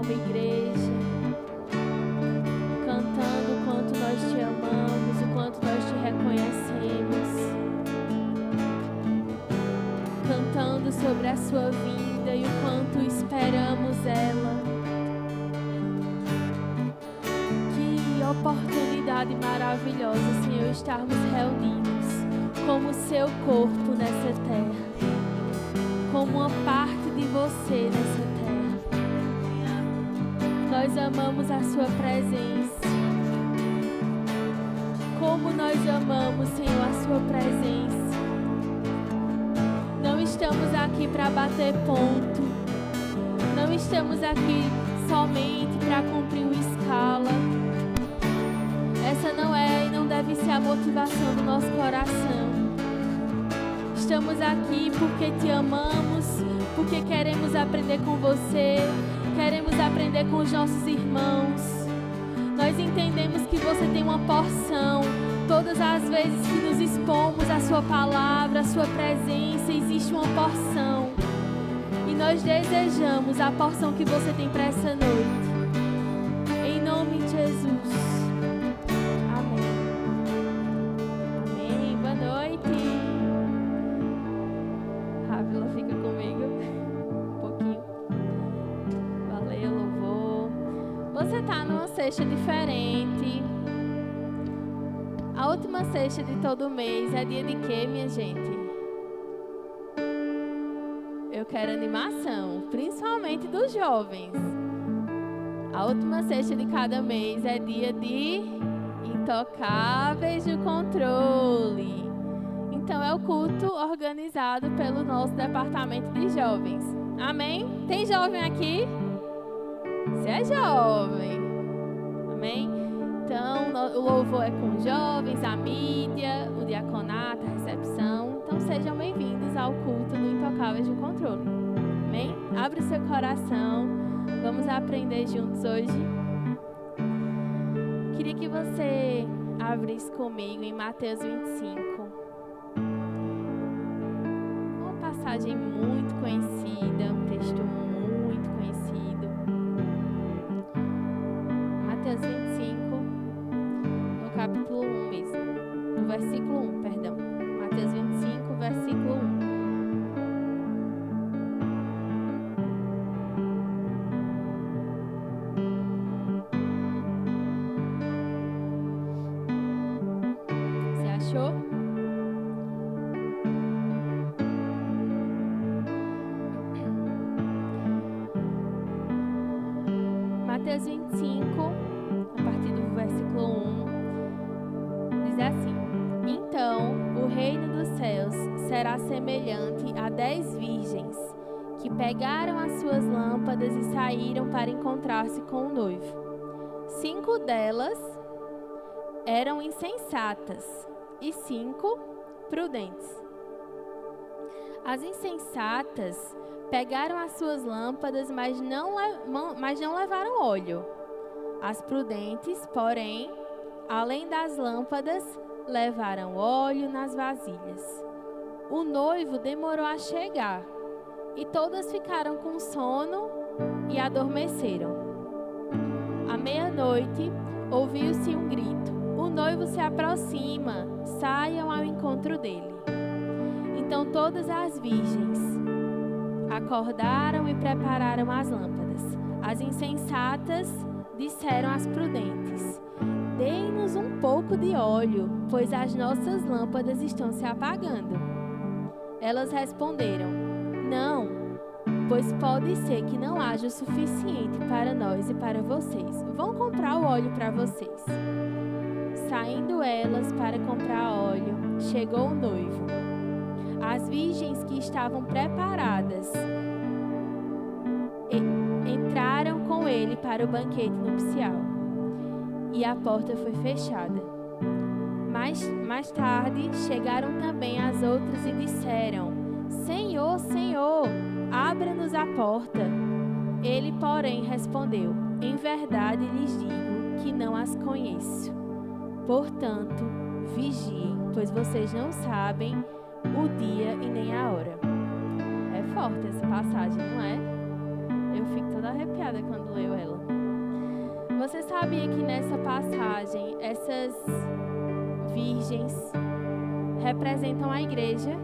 como igreja, cantando o quanto nós te amamos, o quanto nós te reconhecemos, cantando sobre a sua vinda e o quanto esperamos ela. Que oportunidade maravilhosa, Senhor, estarmos reunidos como seu corpo nessa terra, como uma parte de você nessa terra. Nós amamos a sua presença. Como nós amamos, Senhor, a sua presença. Não estamos aqui para bater ponto. Não estamos aqui somente para cumprir uma escala. Essa não é e não deve ser a motivação do nosso coração. Estamos aqui porque te amamos, porque queremos aprender com você, queremos aprender com os nossos irmãos. Nós entendemos que você tem uma porção. Todas as vezes que nos expomos à sua palavra, à sua presença, existe uma porção. E nós desejamos a porção que você tem para essa noite. Em nome de Jesus. Amém. Amém. Boa noite. Rávila, fica comigo um pouquinho. Valeu, louvor. Você está numa sexta diferente. A última sexta de todo mês é dia de quê, minha gente? Eu quero animação, principalmente dos jovens. A última sexta de cada mês é dia de Intocáveis do Controle. Então é o culto organizado pelo nosso departamento de jovens. Amém? Tem jovem aqui? Você é jovem. Amém? Então o louvor é com jovens, a mídia, o diaconato, a recepção. Então sejam bem-vindos ao culto do Intocáveis do Controle. Amém? Abre o seu coração. Vamos aprender juntos hoje. Queria que você abrisse comigo em Mateus 25. Uma passagem muito conhecida, um texto muito conhecido. Mateus 25, no capítulo 1 mesmo. No versículo 1, perdão. Mateus 25, versículo 1. Achou? Mateus 25, a partir do versículo 1, diz assim: Então o reino dos céus será semelhante a 10 virgens que pegaram as suas lâmpadas e saíram para encontrar-se com o noivo. 5 delas eram insensatas e 5 prudentes. As insensatas pegaram as suas lâmpadas, mas não levaram óleo. As prudentes, porém, além das lâmpadas, levaram óleo nas vasilhas. O noivo demorou a chegar, e todas ficaram com sono e adormeceram. À meia-noite, ouviu-se um grito: O noivo se aproxima, saiam ao encontro dele. Então todas as virgens acordaram e prepararam as lâmpadas. As insensatas disseram às prudentes: Dê-nos um pouco de óleo, pois as nossas lâmpadas estão se apagando. Elas responderam: Não, pois pode ser que não haja o suficiente para nós e para vocês. Vão comprar o óleo para vocês. Saindo elas para comprar óleo, chegou o noivo. As virgens que estavam preparadas entraram com ele para o banquete nupcial. E a porta foi fechada. Mais tarde, chegaram também as outras e disseram: Senhor, Senhor, abra-nos a porta. Ele, porém, respondeu: Em verdade lhes digo que não as conheço. Portanto, vigiem, pois vocês não sabem o dia e nem a hora. É forte essa passagem, não é? Eu fico toda arrepiada quando leio ela. Você sabia que nessa passagem, essas virgens representam a igreja?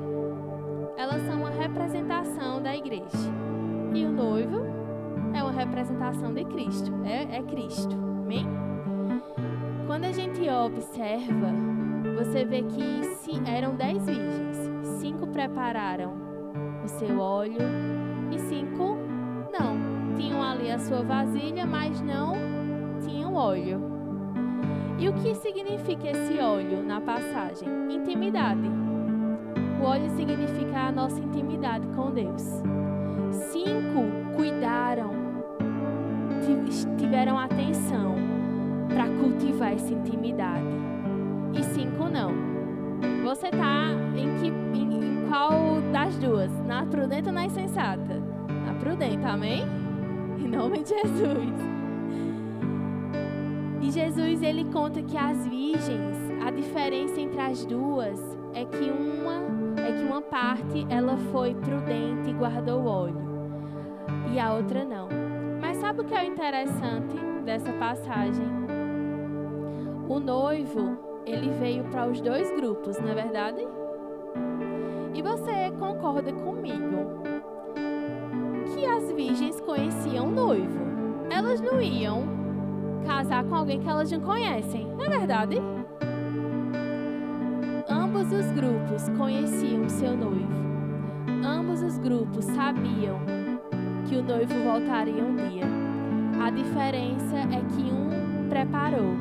Elas são uma representação da igreja. E o noivo é uma representação de Cristo. É Cristo. Amém? Quando a gente observa, você vê que eram 10 virgens. 5 prepararam o seu óleo e 5 não. Tinham ali a sua vasilha, mas não tinham óleo. E o que significa esse óleo na passagem? Intimidade. O óleo significa a nossa intimidade com Deus. 5 cuidaram, tiveram atenção para cultivar essa intimidade. E 5 não. Você está em qual das duas? Na prudente ou na insensata? Na prudente, amém? Em nome de Jesus. E Jesus, ele conta que as virgens, a diferença entre as duas é que uma parte ela foi prudente e guardou o óleo e a outra não. Mas sabe o que é interessante dessa passagem? O noivo, ele veio para os 2 grupos, não é verdade? E você concorda comigo que as virgens conheciam o noivo? Elas não iam casar com alguém que elas não conhecem, não é verdade? Ambos os grupos conheciam o seu noivo. Ambos os grupos sabiam que o noivo voltaria um dia. A diferença é que um preparou,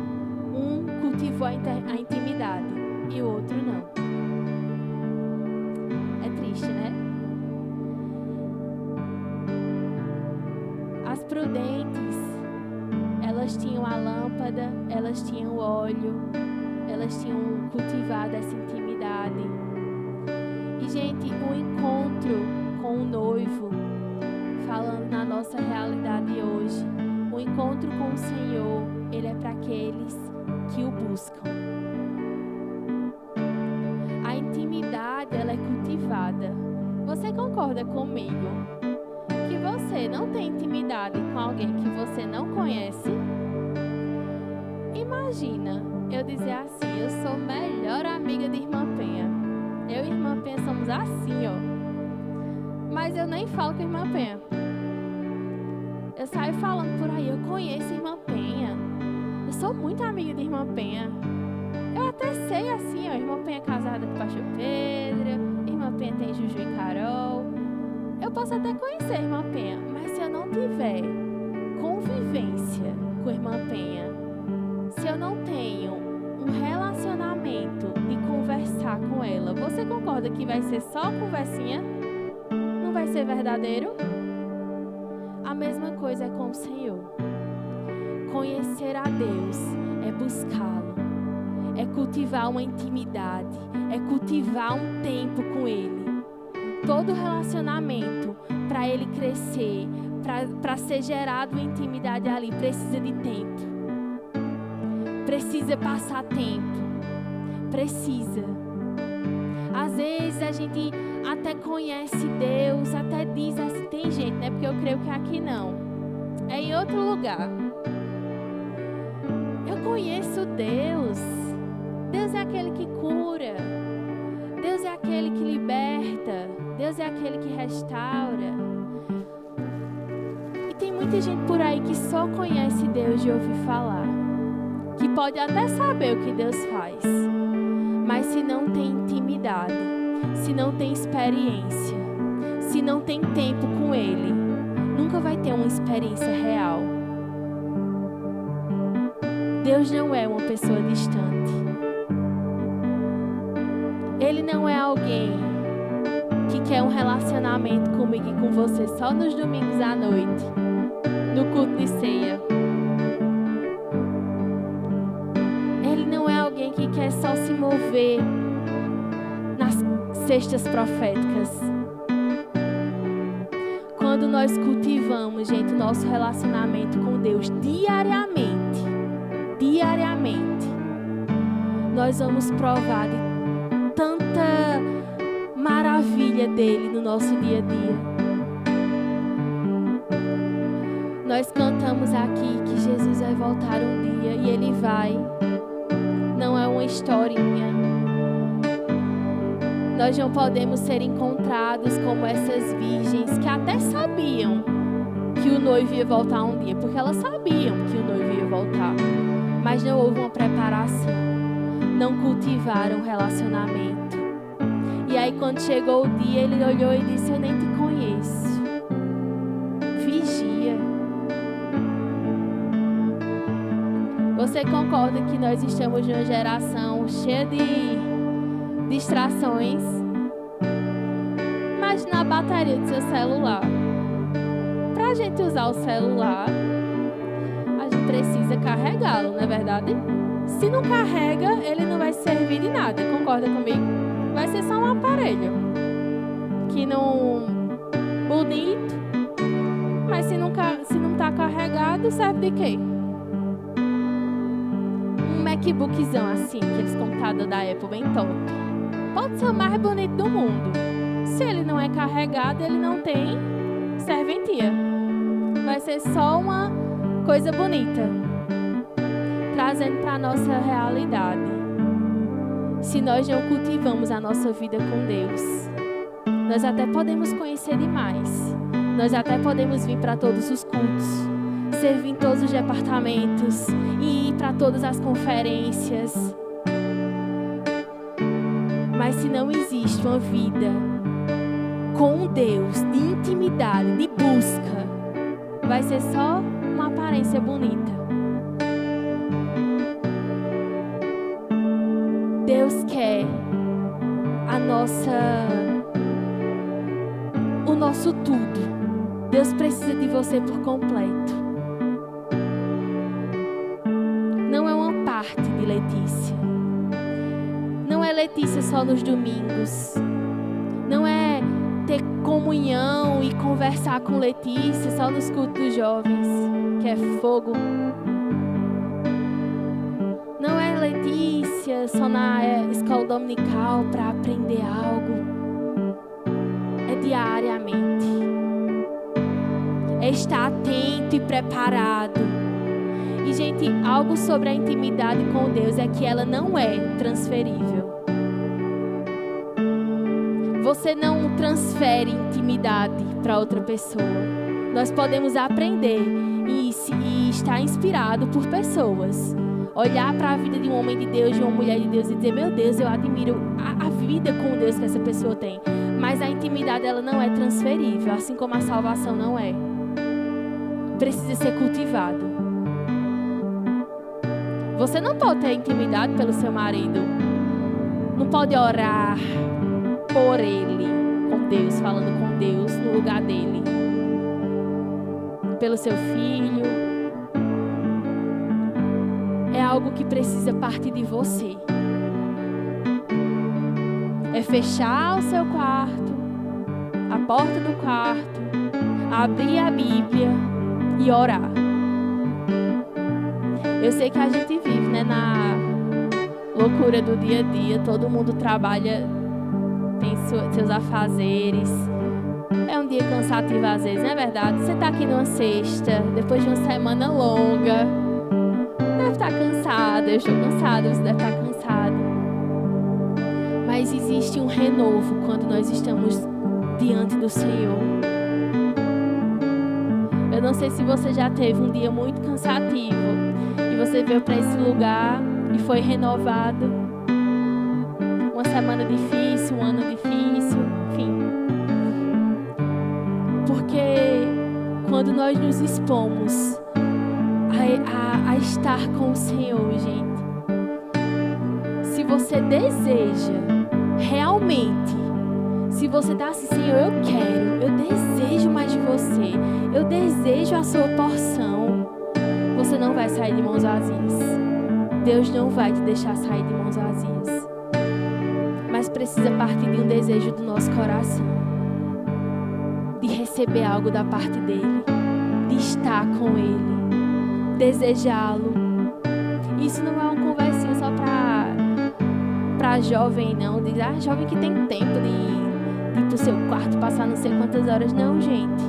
um cultivou a intimidade e o outro não. É triste, né? As prudentes, elas tinham a lâmpada, elas tinham o óleo, elas tinham cultivado essa intimidade. E, gente, o encontro com o noivo, falando na nossa realidade hoje, o encontro com o Senhor, ele é para aqueles que o buscam. A intimidade, ela é cultivada. Você concorda comigo que você não tem intimidade com alguém que você não conhece? Imagina eu dizer assim, eu sou melhor amiga de Irmã Penha. Eu e Irmã Penha somos assim, ó. Mas eu nem falo com Irmã Penha. Eu saio falando por aí, eu conheço Irmã Penha. Eu sou muito amiga de Irmã Penha. Eu até sei assim, ó, Irmã Penha é casada com o Pastor Pedro, Irmã Penha tem Juju e Carol. Eu posso até conhecer Irmã Penha, mas se eu não tiver convivência com Irmã Penha, se eu não tenho um relacionamento de conversar com ela, você concorda que vai ser só conversinha? Não vai ser verdadeiro? A mesma coisa é com o Senhor. Conhecer a Deus é buscá-lo, é cultivar uma intimidade, é cultivar um tempo com Ele. Todo relacionamento, para ele crescer, para ser gerado uma intimidade ali, precisa de tempo. Precisa passar tempo. Precisa. Às vezes a gente até conhece Deus, até diz assim, tem gente, né? Porque eu creio que aqui não. É em outro lugar. Eu conheço Deus. Deus é aquele que cura. Deus é aquele que liberta. Deus é aquele que restaura. E tem muita gente por aí que só conhece Deus de ouvir falar. Que pode até saber o que Deus faz. Mas se não tem intimidade, se não tem experiência, se não tem tempo com Ele, nunca vai ter uma experiência real. Deus não é uma pessoa distante. Ele não é alguém que quer um relacionamento comigo e com você só nos domingos à noite, no culto de ceia. Ele não é alguém que quer só se mover nas cestas proféticas. Quando nós cultivamos, gente, o nosso relacionamento com Deus diariamente, nós vamos provar de tanta maravilha dele no nosso dia a dia. Nós cantamos aqui que Jesus vai voltar um dia e Ele vai. Não é uma historinha. Nós não podemos ser encontrados como essas virgens que até sabiam que o noivo ia voltar um dia, porque elas sabiam que o noivo ia voltar, mas não houve uma preparação, não cultivaram o relacionamento. E aí quando chegou o dia, ele olhou e disse: eu nem te conheço. Vigia. Você concorda que nós estamos numa geração cheia de distrações? Imagina a bateria do seu celular. Para a gente usar o celular, a gente precisa carregá-lo, não é verdade? Se não carrega, ele não vai servir de nada, concorda comigo? Vai ser só um aparelho que não bonito, mas se não está carregado, serve de quê? Um MacBookzão assim, aqueles computadores da Apple bem top. Pode ser o mais bonito do mundo. Se ele não é carregado, ele não tem serventia. Vai ser só uma coisa bonita. Trazendo para a nossa realidade. Se nós não cultivamos a nossa vida com Deus, nós até podemos conhecer demais. Nós até podemos vir para todos os cultos, servir em todos os departamentos e ir para todas as conferências. Mas se não existe uma vida com Deus, de intimidade, de busca, vai ser só uma aparência bonita. Deus quer o nosso tudo. Deus precisa de você por completo. Não é uma parte de Letícia. Não é Letícia só nos domingos. Não é ter comunhão e conversar com Letícia só nos cultos dos jovens, que é fogo. Não é Letícia só na escola dominical para aprender algo. É diariamente. É estar atento e preparado. E, gente, algo sobre a intimidade com Deus é que ela não é transferível. Você não transfere intimidade para outra pessoa. Nós podemos aprender e estar inspirado por pessoas. Olhar para a vida de um homem de Deus, de uma mulher de Deus e dizer: meu Deus, eu admiro a vida com Deus que essa pessoa tem. Mas a intimidade, ela não é transferível, assim como a salvação não é. Precisa ser cultivado. Você não pode ter intimidade pelo seu marido. Não pode orar por ele, com Deus, falando com Deus no lugar dele. Pelo seu filho. É algo que precisa partir de você. É fechar o seu quarto, a porta do quarto, abrir a Bíblia e orar. Eu sei que a gente vive, né, na loucura do dia a dia. Todo mundo trabalha, tem seus afazeres. É um dia cansativo às vezes, não é verdade? Você está aqui numa sexta, depois de uma semana longa. Deve estar cansado, eu estou cansada, você deve estar cansado. Mas existe um renovo quando nós estamos diante do Senhor. Eu não sei se você já teve um dia muito cansativo e você veio para esse lugar e foi renovado. Uma semana difícil, um ano difícil, enfim. Porque quando nós nos expomos a estar com o Senhor, gente, se você deseja realmente, se você está assim: Senhor, eu desejo mais de você, eu desejo a sua porção, você não vai sair de mãos vazias. Deus não vai te deixar sair de mãos vazias. Mas precisa partir de um desejo do nosso coração, de receber algo da parte dele, de estar com ele, desejá-lo. Isso não é uma conversinha só para jovem, não. Diz: jovem que tem tempo de ir pro seu quarto, passar não sei quantas horas. Não, gente.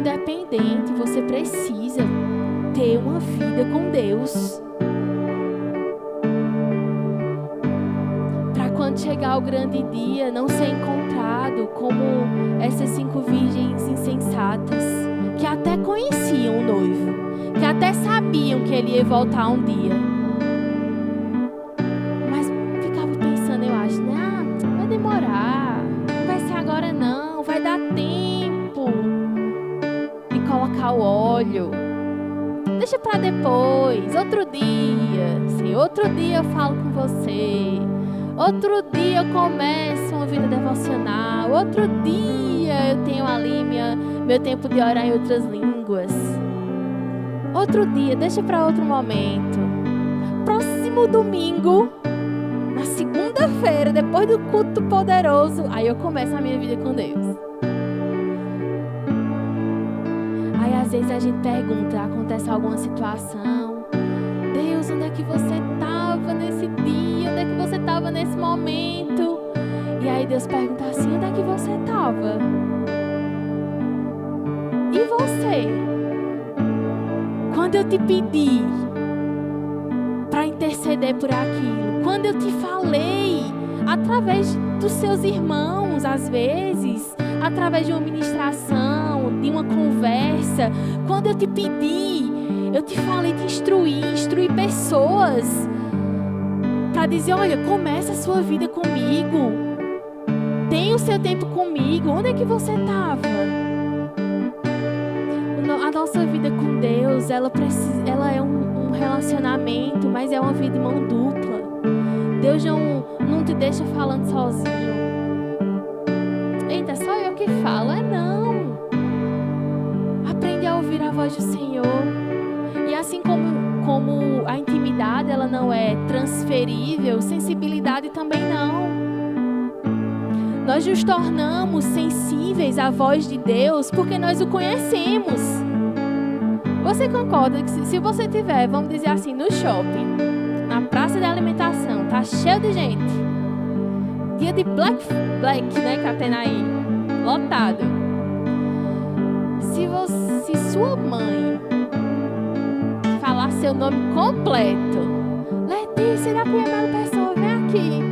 independente, você precisa ter uma vida com Deus. Para quando chegar o grande dia, não ser encontrado como essas 5 virgens insensatas, que até conheciam o noivo, que até sabiam que ele ia voltar um dia. Mas ficava pensando, eu acho, vai demorar, não vai ser agora não, vai dar tempo de colocar o óleo. Deixa para depois, outro dia. Sim, outro dia eu falo com você. Outro dia eu começo uma vida devocional. Outro dia eu tenho ali meu tempo de orar em outras línguas. Outro dia, deixa para outro momento. Próximo domingo, na segunda-feira, depois do culto poderoso, aí eu começo a minha vida com Deus. Aí às vezes a gente pergunta, acontece alguma situação. Deus, onde é que você estava nesse dia? Onde é que você estava nesse momento? E aí Deus pergunta assim, onde é que você estava? E você? Quando eu te pedi para interceder por aquilo, quando eu te falei, através dos seus irmãos, às vezes, através de uma ministração, de uma conversa, quando eu te pedi, eu te falei, te instruí pessoas para dizer, olha, começa a sua vida comigo, tenha o seu tempo comigo, onde é que você estava? A nossa vida com Deus, ela é um relacionamento, mas é uma vida de mão dupla. Deus não te deixa falando sozinho. Eita, só eu que falo? Não. Aprende a ouvir a voz do Senhor. E assim como a intimidade, ela não é transferível, sensibilidade também não. Nós nos tornamos sensíveis à voz de Deus porque nós o conhecemos. Você concorda que se você estiver, vamos dizer assim, no shopping, na praça de alimentação, tá cheio de gente, dia de Black, né, que tá tendo aí, lotado. Se sua mãe falar seu nome completo, Letícia da primeira pessoa, vem aqui,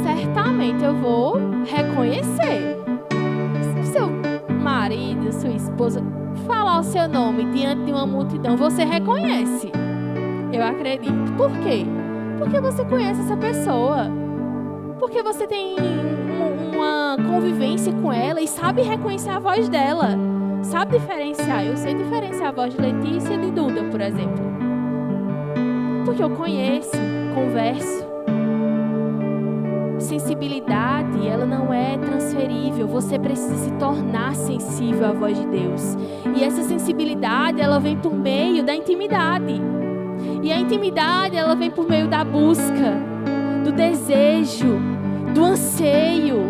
certamente eu vou reconhecer. Se seu marido, sua esposa falar o seu nome diante de uma multidão, você reconhece. Eu acredito. Por quê? Porque você conhece essa pessoa. Porque você tem uma convivência com ela e sabe reconhecer a voz dela. Sabe diferenciar. Eu sei diferenciar a voz de Letícia e de Duda, por exemplo. Porque eu conheço, converso. Sensibilidade, ela não é transferível. Você precisa se tornar sensível à voz de Deus. E essa sensibilidade, ela vem por meio da intimidade. E a intimidade, ela vem por meio da busca, do desejo, do anseio.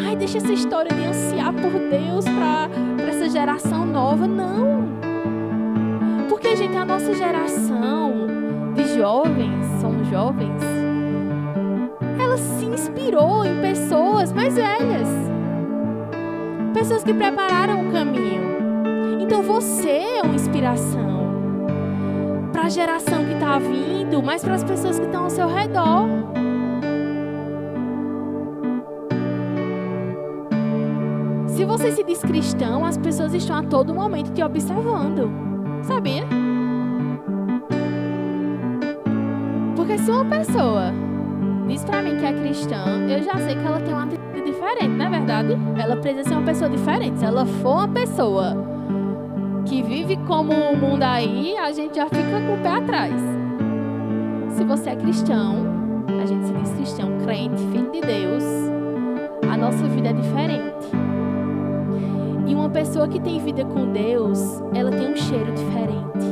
Ai, deixa essa história de ansiar por Deus para essa geração nova. Não. Porque, gente, a nossa geração de jovens, somos jovens, ela se inspirou em pessoas mais velhas. Pessoas que prepararam o caminho. Então você é uma inspiração para a geração que está vindo, mas para as pessoas que estão ao seu redor. Se você se diz cristão, as pessoas estão a todo momento te observando. Sabia? Porque se uma pessoa diz pra mim que é cristã, eu já sei que ela tem uma atitude diferente, não é verdade? Ela precisa ser uma pessoa diferente. Se ela for uma pessoa que vive como o mundo aí, a gente já fica com o pé atrás. Se você é cristão, a gente se diz cristão, crente, filho de Deus, a nossa vida é diferente. E uma pessoa que tem vida com Deus, ela tem um cheiro diferente.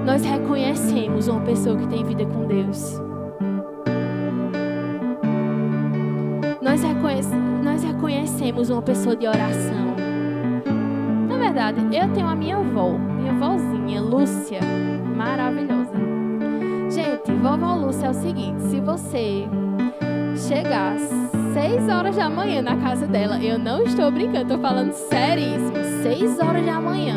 Nós reconhecemos uma pessoa que tem vida com Deus. Nós reconhecemos uma pessoa de oração. Na verdade, eu tenho a minha vozinha, Lúcia, maravilhosa. Gente, vovó Lúcia é o seguinte, se você chegasse 6 horas da manhã na casa dela. Eu não estou brincando, estou falando seríssimo. 6 horas da manhã.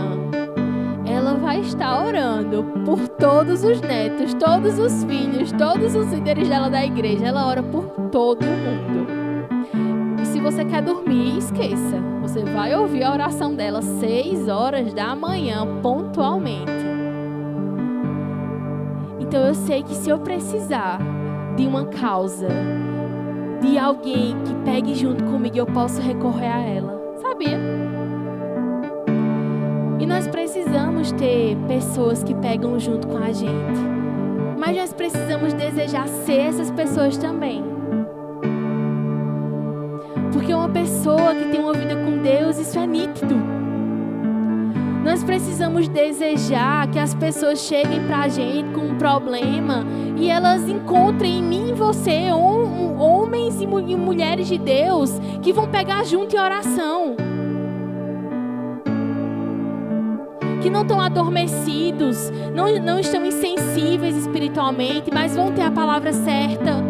Ela vai estar orando por todos os netos, todos os filhos, todos os líderes dela da igreja. Ela ora por todo mundo. E se você quer dormir, esqueça. Você vai ouvir a oração dela 6 horas da manhã, pontualmente. Então eu sei que se eu precisar de uma causa, de alguém que pegue junto comigo, eu posso recorrer a ela. Sabia? E nós precisamos ter pessoas que pegam junto com a gente. Mas nós precisamos desejar ser essas pessoas também. Porque uma pessoa que tem uma vida com Deus, isso é nítido. Nós precisamos desejar que as pessoas cheguem pra gente com um problema e elas encontrem em mim e você, homens e mulheres de Deus, que vão pegar junto em oração. Que não estão adormecidos, não estão insensíveis espiritualmente, mas vão ter a palavra certa,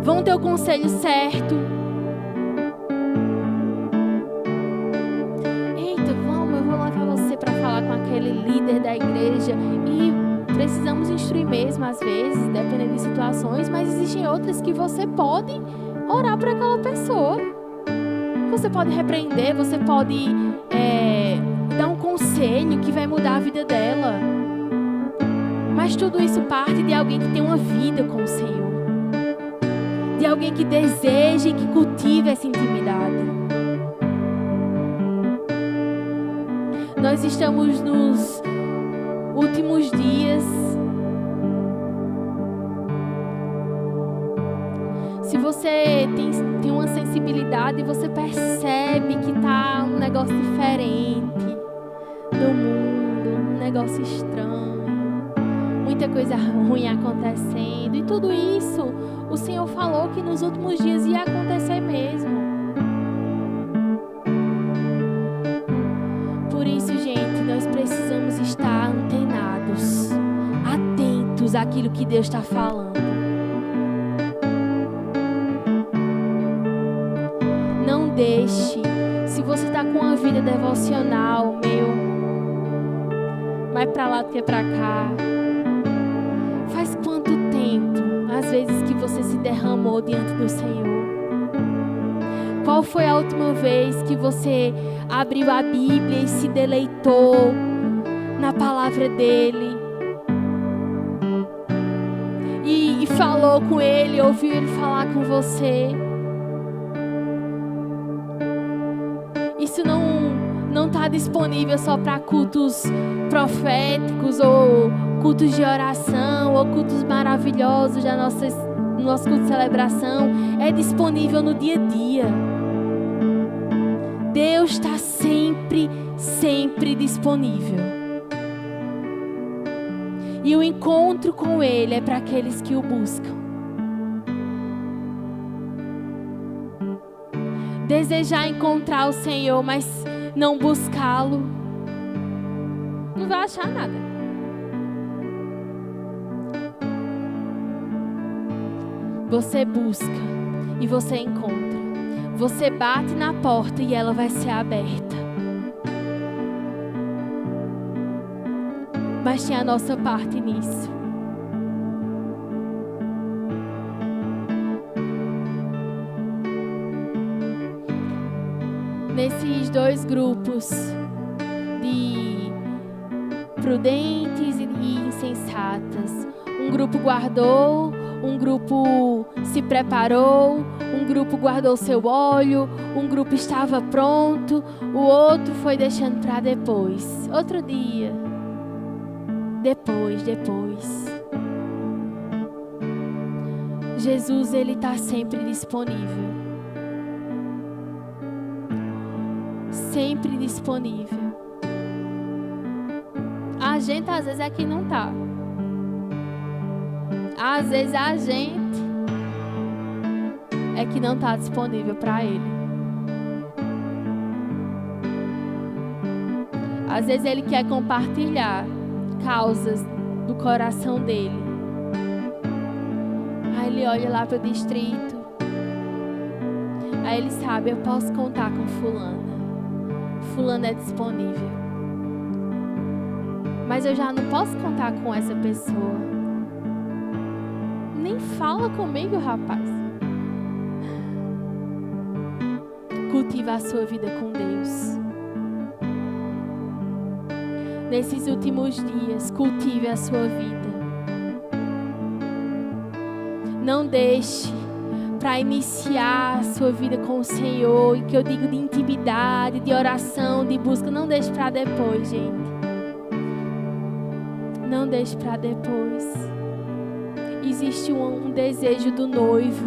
vão ter o conselho certo. Eita, eu vou levar você para falar com aquele líder da igreja e precisamos instruir mesmo às vezes, dependendo de situações, mas existem outras que você pode orar para aquela pessoa. Você pode repreender, você pode dar um conselho que vai mudar a vida dela. Mas tudo isso parte de alguém que tem uma vida com o Senhor. De alguém que deseja e que cultiva essa intimidade. Nós estamos nos últimos dias. Se você tem uma sensibilidade, você percebe que tá um negócio diferente no mundo, um negócio estranho, muita coisa ruim acontecendo. E tudo isso, o Senhor falou que nos últimos dias ia acontecer mesmo. Por isso, gente, nós precisamos estar antenados, atentos àquilo que Deus está falando. Não deixe, se você está com uma vida devocional, vai para lá do que para cá. Faz quanto tempo, às vezes, que você se derramou diante do Senhor? Qual foi a última vez que você abriu a Bíblia e se deleitou na palavra dEle? E falou com Ele, ouviu Ele falar com você? Isso não está disponível só para cultos proféticos ou cultos de oração ou cultos maravilhosos do nosso culto de celebração. É disponível no dia a dia. Deus está sempre, sempre disponível. E o encontro com Ele é para aqueles que o buscam. Desejar encontrar o Senhor, mas não buscá-lo, não vai achar nada. Você busca e você encontra. Você bate na porta e ela vai ser aberta. Mas tem a nossa parte nisso. Nesses dois grupos de prudentes e insensatas, um grupo guardou, um grupo se preparou, um grupo guardou seu óleo, um grupo estava pronto, o outro foi deixando para depois, outro dia, depois. Jesus, Ele está sempre disponível. Sempre disponível. A gente às vezes é que não tá. Às vezes a gente é que não tá disponível para Ele. Às vezes Ele quer compartilhar causas do coração dele. Aí Ele olha lá para o distrito. Aí ele sabe, eu posso contar com fulana. Fulana é disponível. Mas eu já não posso contar com essa pessoa. Nem fala comigo, rapaz. Cultiva a sua vida com Deus. Nesses últimos dias, cultive a sua vida. Não deixe para iniciar a sua vida com o Senhor, e que eu digo de intimidade, de oração, de busca, não deixe para depois, gente. Não deixe para depois. Existe um desejo do noivo,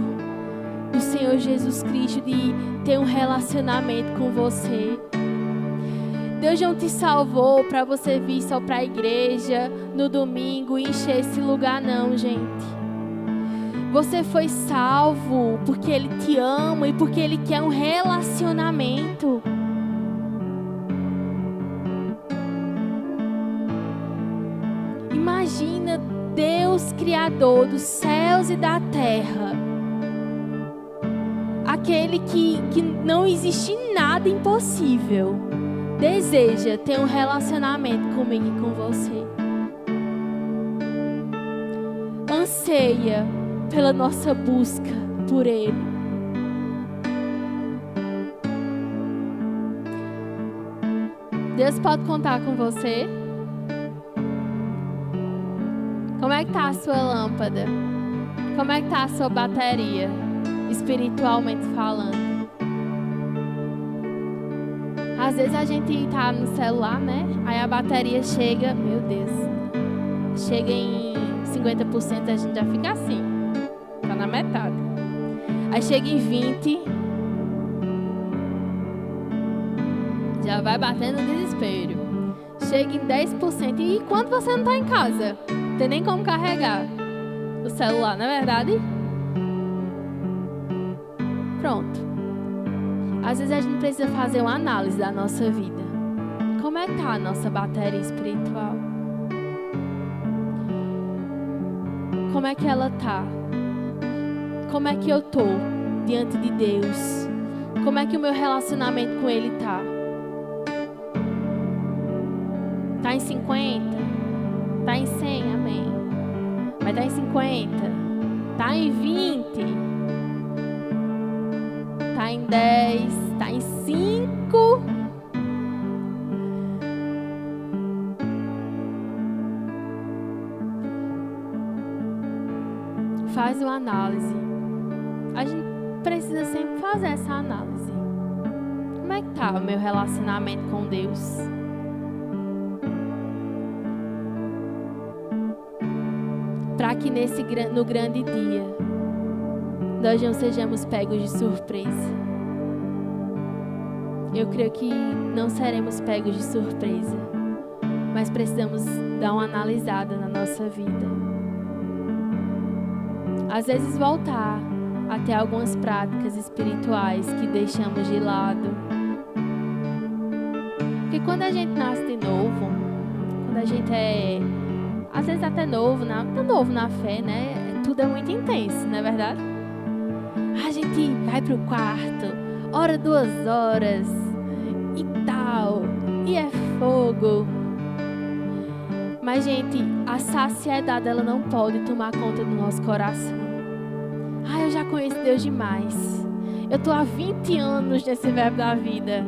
do Senhor Jesus Cristo, de ter um relacionamento com você. Deus não te salvou para você vir só para a igreja no domingo e encher esse lugar, não, gente. Você foi salvo porque Ele te ama e porque Ele quer um relacionamento. Imagina Deus, Criador dos céus e da terra. Aquele que não existe nada impossível. Deseja ter um relacionamento comigo e com você. Anseia pela nossa busca por Ele. Deus pode contar com você? Como é que está a sua lâmpada? Como é que está a sua bateria, espiritualmente falando? Às vezes a gente está no celular, né? Aí a bateria chega, meu Deus, chega em 50%, a gente já fica assim. Tá na metade. Aí chega em 20%, já vai batendo no desespero. Chega em 10%, e quando você não tá em casa, não tem nem como carregar o celular, não é verdade? Pronto. Às vezes a gente precisa fazer uma análise da nossa vida. Como é que tá a nossa bateria espiritual? Como é que ela tá? Como é que eu tô diante de Deus? Como é que o meu relacionamento com Ele tá? Tá em 50? Tá em 100? Amém. Mas tá em 50? Tá em 20? Tá em 10? Tá em 5? Faz uma análise. A gente precisa sempre fazer essa análise. Como é que tá o meu relacionamento com Deus? Para que no grande dia nós não sejamos pegos de surpresa. Eu creio que não seremos pegos de surpresa, mas precisamos dar uma analisada na nossa vida. Às vezes voltar até algumas práticas espirituais que deixamos de lado. Porque quando a gente nasce de novo, quando a gente é, às vezes até novo na fé, né? Tudo é muito intenso, não é verdade? A gente vai pro quarto, ora 2 horas e tal, e é fogo. Mas, gente, a saciedade, ela não pode tomar conta do nosso coração. Eu já conheço Deus demais. Eu estou há 20 anos nesse verbo da vida.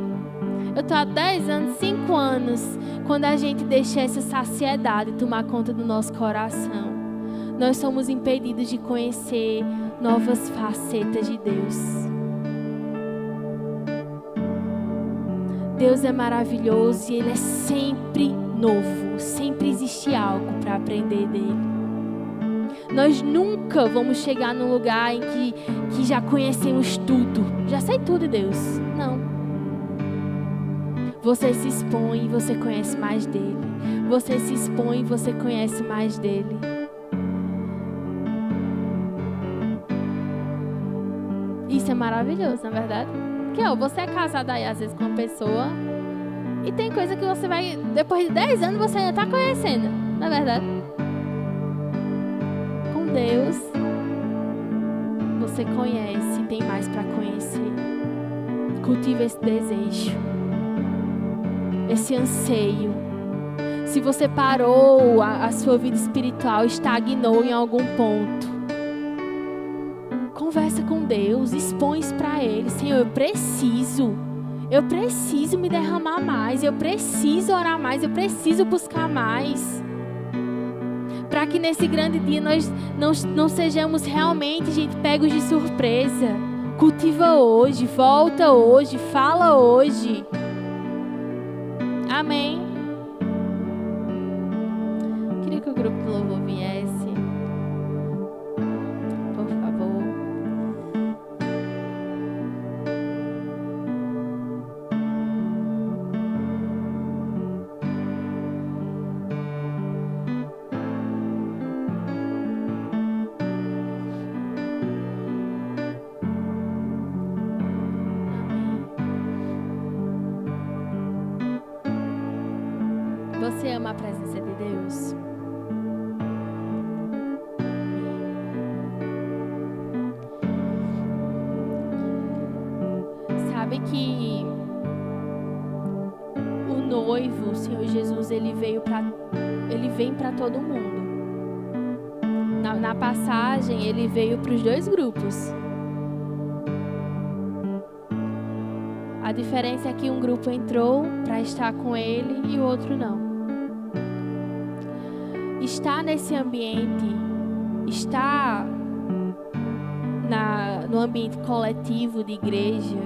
Eu estou há 10 anos, 5 anos. Quando a gente deixa essa saciedade tomar conta do nosso coração, nós somos impedidos de conhecer novas facetas de Deus. Deus é maravilhoso e Ele é sempre novo. Sempre existe algo para aprender dEle. Nós nunca vamos chegar num lugar em que já conhecemos tudo. Já sei tudo de Deus. Não. Você se expõe e você conhece mais dEle. Você se expõe e você conhece mais dEle. Isso é maravilhoso, na verdade. Porque você é casado aí às vezes com uma pessoa e tem coisa que você vai, depois de 10 anos você ainda está conhecendo, na verdade. Com Deus, você conhece e tem mais para conhecer. Cultiva esse desejo, esse anseio. Se você parou a sua vida espiritual, estagnou em algum ponto, conversa com Deus, expõe isso para Ele. Senhor, eu preciso me derramar mais, eu preciso orar mais, eu preciso buscar mais. Para que nesse grande dia nós não sejamos realmente, gente, pegos de surpresa. Cultiva hoje, volta hoje, fala hoje. Amém. Queria que o grupo do louvor viesse. Por favor. Você ama a presença de Deus? Sabe que o noivo, o Senhor Jesus, ele vem para todo mundo. Na passagem, ele veio para os dois grupos. A diferença é que um grupo entrou para estar com ele e o outro não. Estar nesse ambiente, estar no ambiente coletivo de igreja,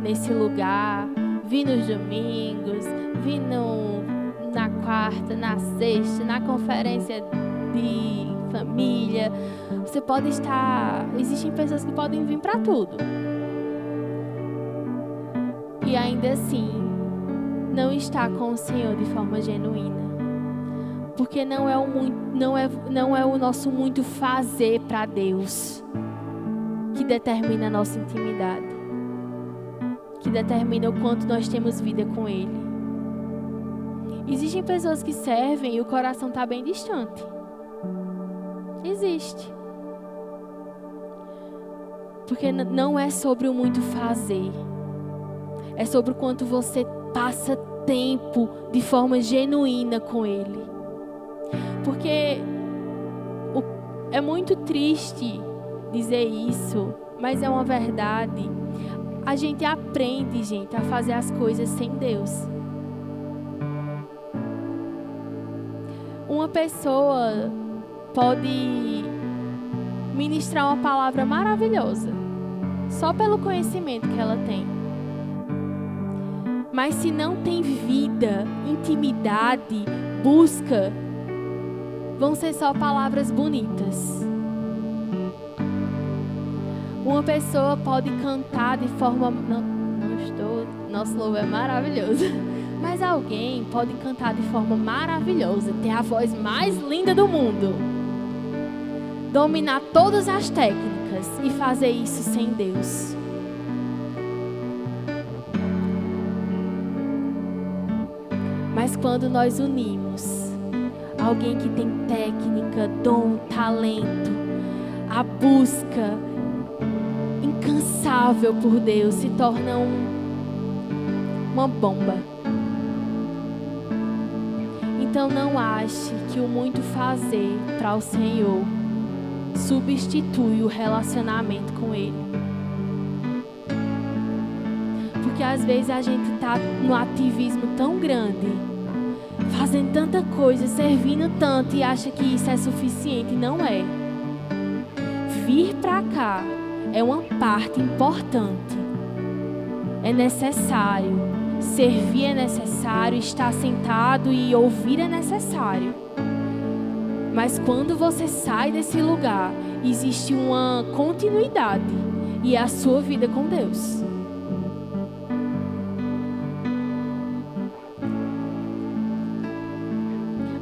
nesse lugar, vir nos domingos, vir na quarta, na sexta, na conferência de família. Você pode estar... Existem pessoas que podem vir para tudo. E ainda assim, não estar com o Senhor de forma genuína. Porque não é o nosso muito fazer para Deus que determina a nossa intimidade, que determina o quanto nós temos vida com Ele. Existem pessoas que servem e o coração está bem distante. Existe. Porque não é sobre o muito fazer, é sobre o quanto você passa tempo de forma genuína com Ele. Porque é muito triste dizer isso, mas é uma verdade. A gente aprende, gente, a fazer as coisas sem Deus. Uma pessoa pode ministrar uma palavra maravilhosa, só pelo conhecimento que ela tem. Mas se não tem vida, intimidade, busca, vão ser só palavras bonitas. Uma pessoa pode cantar de forma... Nosso louvor é maravilhoso. Mas alguém pode cantar de forma maravilhosa, ter a voz mais linda do mundo, dominar todas as técnicas e fazer isso sem Deus. Mas quando nós unimos alguém que tem técnica, dom, talento, a busca incansável por Deus se torna uma bomba. Então não ache que o muito fazer para o Senhor substitui o relacionamento com Ele. Porque às vezes a gente está no ativismo tão grande, fazendo tanta coisa, servindo tanto e acha que isso é suficiente. Não é. Vir para cá é uma parte importante. É necessário. Servir é necessário. Estar sentado e ouvir é necessário. Mas quando você sai desse lugar, existe uma continuidade. E é a sua vida com Deus.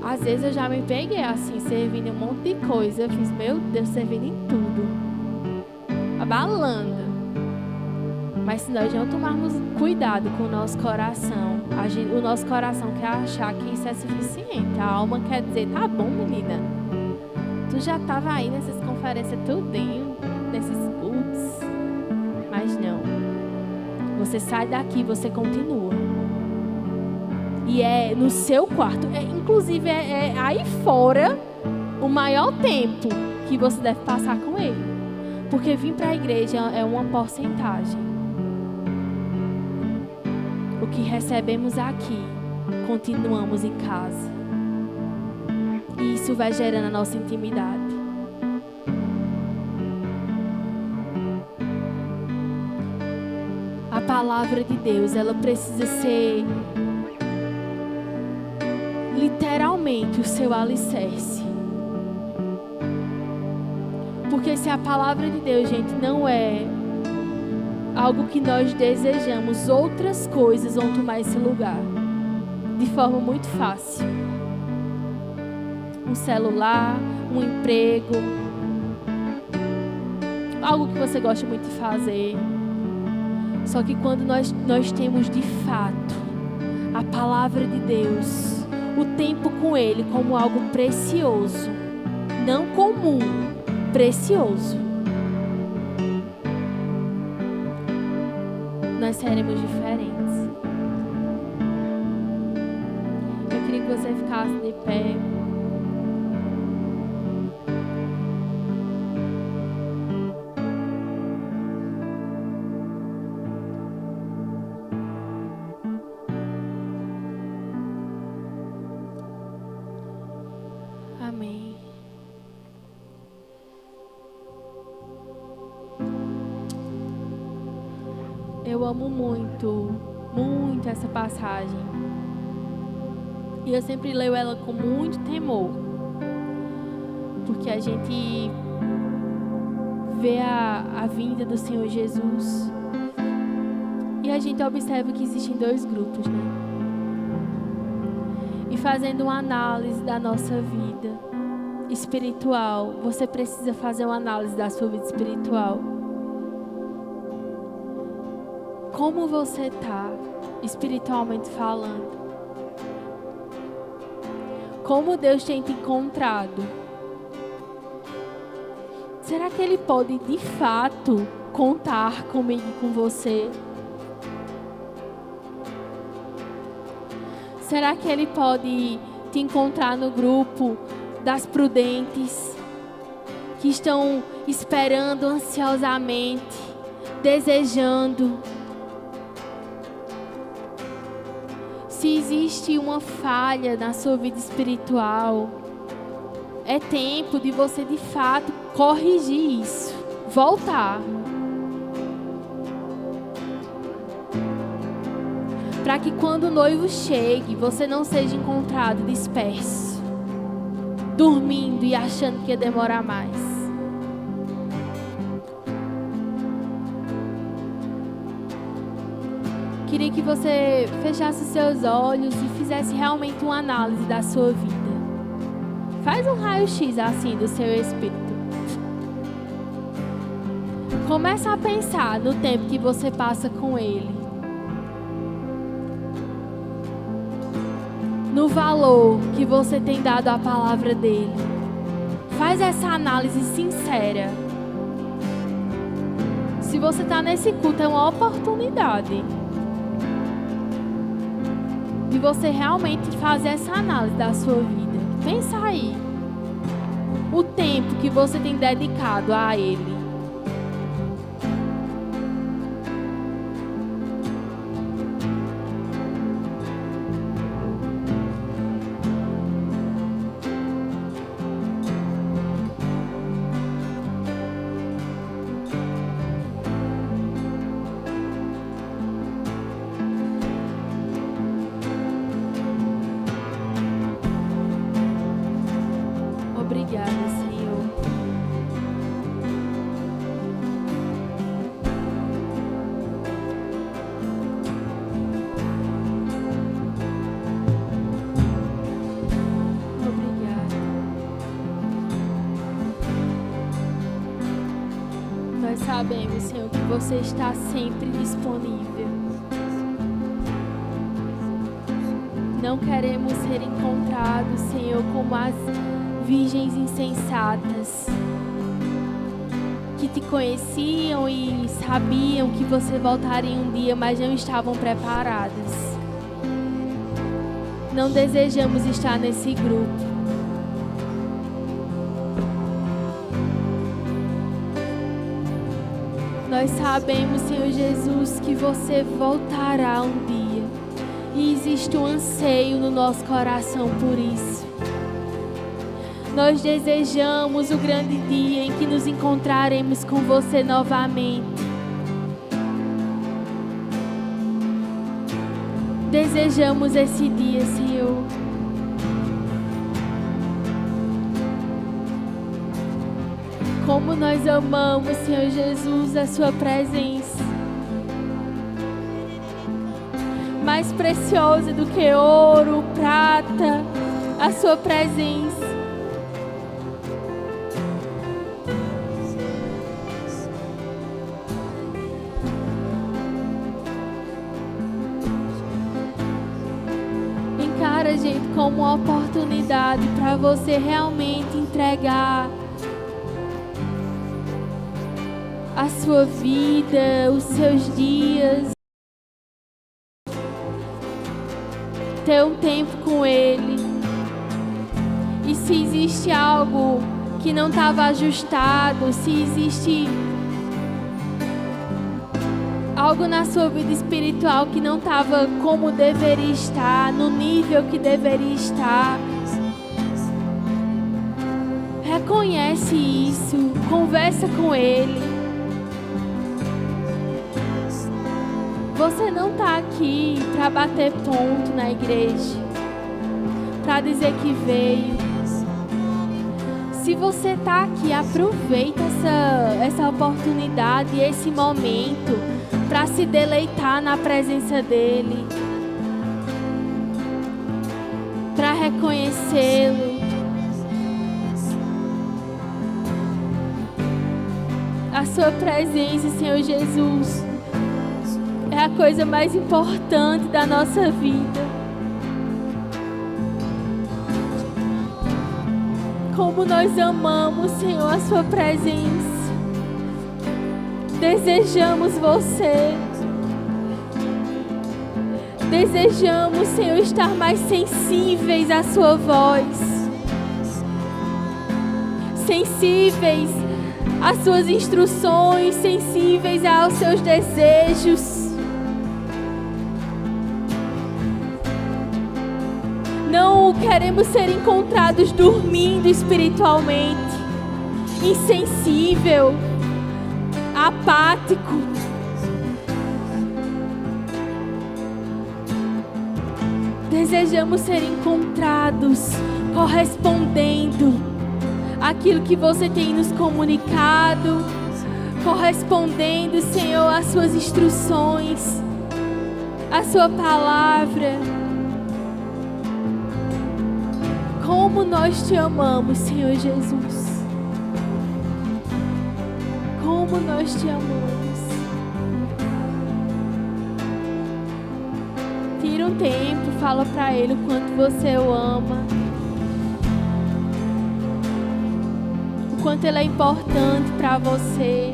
Às vezes eu já me peguei assim, servindo um monte de coisa. Eu fiz, meu Deus, servindo em tudo. Abalando. Mas se nós não tomarmos cuidado com o nosso coração, o nosso coração quer achar que isso é suficiente. A alma quer dizer, tá bom, menina. Tu já estava aí nessas conferências tudinho, nesses cultos. Mas não. Você sai daqui, você continua. E é no seu quarto. Inclusive, é aí fora o maior tempo que você deve passar com Ele. Porque vir para a igreja é uma porcentagem. O que recebemos aqui, continuamos em casa. E isso vai gerando a nossa intimidade. A palavra de Deus, ela precisa ser literalmente o seu alicerce. Porque se a palavra de Deus, gente, não é algo que nós desejamos, outras coisas vão tomar esse lugar de forma muito fácil. Um celular, um emprego, algo que você gosta muito de fazer. Só que quando nós temos de fato a palavra de Deus, o tempo com Ele como algo precioso, não comum, precioso, nós seremos diferentes. Eu queria que você ficasse de pé. Amém. Eu amo muito, muito essa passagem. E eu sempre leio ela com muito temor. Porque a gente vê a vinda do Senhor Jesus. E a gente observa que existem dois grupos, né? E fazendo uma análise da nossa vida espiritual, você precisa fazer uma análise da sua vida espiritual. Como você está espiritualmente falando? Como Deus tem te encontrado? Será que Ele pode de fato contar comigo e com você? Será que Ele pode te encontrar no grupo das prudentes, que estão esperando ansiosamente, desejando? Se existe uma falha na sua vida espiritual, é tempo de você de fato corrigir isso, voltar. Para que quando o noivo chegue, você não seja encontrado disperso, dormindo e achando que ia demorar mais. Queria que você fechasse os seus olhos e fizesse realmente uma análise da sua vida. Faz um raio-x assim do seu espírito. Começa a pensar no tempo que você passa com Ele. No valor que você tem dado à palavra dele. Faz essa análise sincera. Se você está nesse culto, é uma oportunidade de você realmente fazer essa análise da sua vida. Pensa aí. O tempo que você tem dedicado a Ele. Obrigada, Senhor. Obrigada. Nós sabemos, Senhor, que você está sempre disponível. Não queremos ser encontrados, Senhor, como as virgens insensatas que te conheciam e sabiam que você voltaria um dia, mas não estavam preparadas. Não desejamos estar nesse grupo. Nós sabemos, Senhor Jesus, que você voltará um dia. E existe um anseio no nosso coração por isso. Nós desejamos o grande dia em que nos encontraremos com você novamente. Desejamos esse dia, Senhor. Como nós amamos, Senhor Jesus, a sua presença. Mais preciosa do que ouro, prata, a sua presença. Encara, gente, como uma oportunidade para você realmente entregar a sua vida, os seus dias, ter um tempo com Ele. E se existe algo que não estava ajustado, se existe algo na sua vida espiritual que não estava como deveria estar, no nível que deveria estar, reconhece isso, conversa com Ele. Você não está aqui para bater ponto na igreja, para dizer que veio. Se você está aqui, aproveita essa oportunidade, esse momento, para se deleitar na presença dEle, para reconhecê-lo. A sua presença, Senhor Jesus, é a coisa mais importante da nossa vida. Como nós amamos, Senhor, a sua presença. Desejamos você. Desejamos, Senhor, estar mais sensíveis à sua voz. Sensíveis às suas instruções, sensíveis aos seus desejos. Não queremos ser encontrados dormindo espiritualmente, insensível, apático. Desejamos ser encontrados correspondendo àquilo que você tem nos comunicado, correspondendo, Senhor, às suas instruções, à sua palavra. Como nós te amamos, Senhor Jesus. Como nós te amamos. Tira um tempo, fala pra Ele o quanto você o ama. O quanto Ele é importante pra você.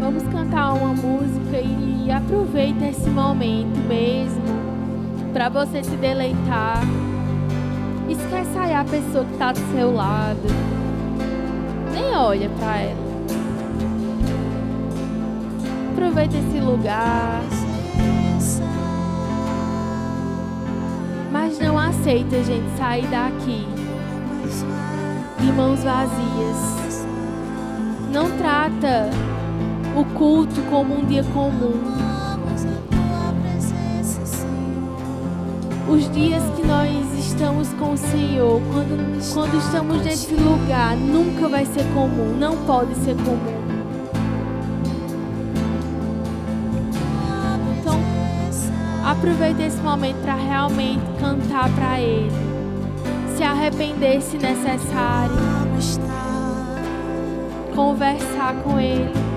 Vamos cantar uma música e aproveita esse momento mesmo para você se deleitar. Esquece aí a pessoa que está do seu lado. Nem olha para ela. Aproveita esse lugar. Mas não aceita, gente, sair daqui de mãos vazias. Não trata o culto como um dia comum. Os dias que nós estamos com o Senhor, quando estamos nesse lugar, nunca vai ser comum, não pode ser comum. Então, aproveite esse momento para realmente cantar para Ele, se arrepender se necessário, conversar com Ele.